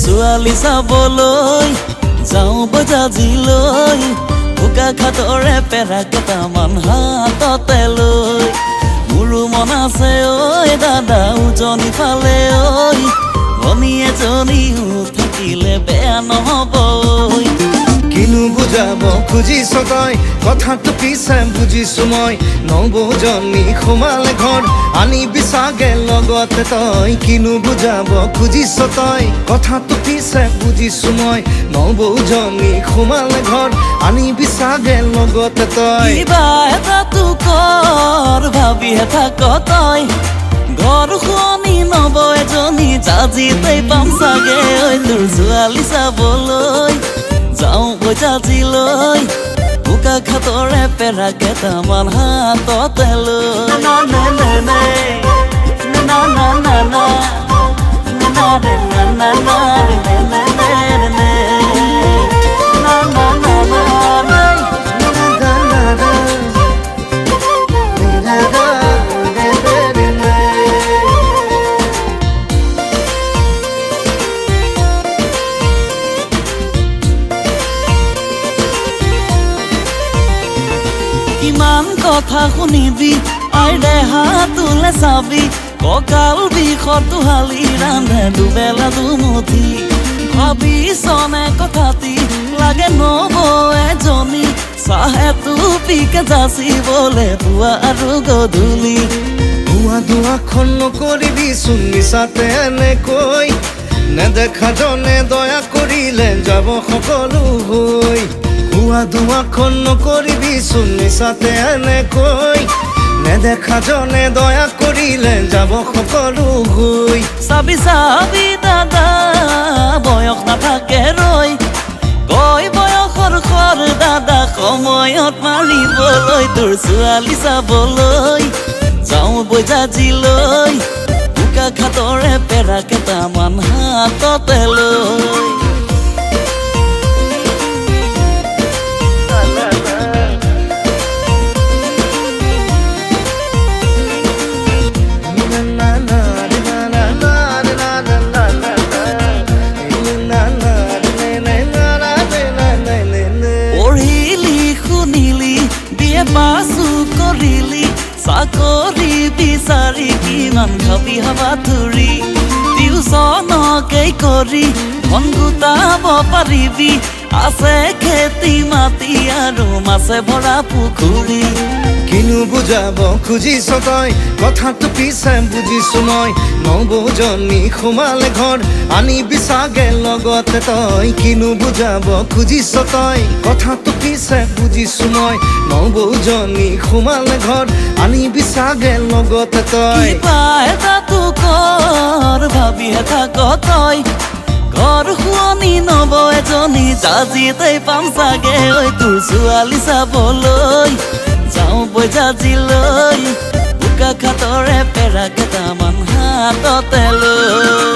ছোৱালী চাবলৈ যাওঁ বজাজিলৈ বোকা খাটৰে পেৰা কেইটামান হাততে লৈ মোৰো মন আছে ঐ দাদা উজনি ফালে ঐ ভনী এজনীও থাকিলে বেয়া নহ'ব কিনো বুজাব খুজিছ তই কথাটো পিছে বুজিছো মই নবৌজনী সোমালে ঘৰ আনিবি চাগে লগতে তই কিনো বুজাব খুজিছ তই কথাটো পিছে বুজিছো মই নবৌজনী সোমালে ঘৰ আনিবি চাগে লগতে তই কিবা এটাতো কৰ ভাবিহে থাক তই ঘৰ শুৱনি নবৌ এজনী জাজিতেই পাম চাগে ঐ তোৰ ছোৱালী চাবলৈ যাওঁ বজাজিলৈ বোকা খাটৰে পেৰা কেইটামান হাততে লৈ না না না না না না না না না না কিমান কথা শুনিবি আইৰে হাতলে চাবি কঁকাল বিষত হালি ৰান্ধে দুবেলা দুমুঠি ভাবিছনে কথাটি লাগে নবৌ এজনী চাহে টুপিকে যাচিবলে পুৱা আৰু গধূলি ভুৱা দুৱাখন নকৰিবি চোন মিছাতে এনেকৈ নেদেখা জনে দয়া কৰিলে যাব সকলো হৈ ভুৱা দুৱাখন নকৰিবি চোন মিছাতে এনেকৈ নেদেখা জনে দয়া কৰিলে যাব সকলো হৈ চাবি চাবি দাদা বয়স নাথাকে ৰৈ কয় বয়সৰ খৰ দাদা সময়ত মাৰিবলৈ তোৰ ছোৱালী চাবলৈ যাওঁ বজাজিলৈ বোকা খাটৰে পেৰা কেইটামান হাততে লৈ পাছো কৰিলি চাকৰি বিচাৰি কিমান খাবি হাবা ধৰি টিউচনকেই কৰি ধন গোটাব পাৰিবি আছে খেতি মাটি আৰু মাছে ভৰা পুখুৰী কিনো বুজাব খুজিছ তই কথাটো পিছে বুজিছো মই নবৌজনী সোমালে ঘৰ আনিবি চাগে লগতে তই কিনো বুজাব খুজিছ তই কথাটো পিছে বুজিছো মই নবৌজনী সোমালে ঘৰ আনিবি চাগে লগতে তই কিবা এটাতো কৰ ভাবিহে থাক তই ঘৰ শুৱনি নবৌ এজনী জাজিতেই পাম চাগে ঐ তোৰ ছোৱালী চাবলৈ যাওঁ বজাজিলৈ বোকা খাটৰে পেৰা কেইটামান হাততে লৈ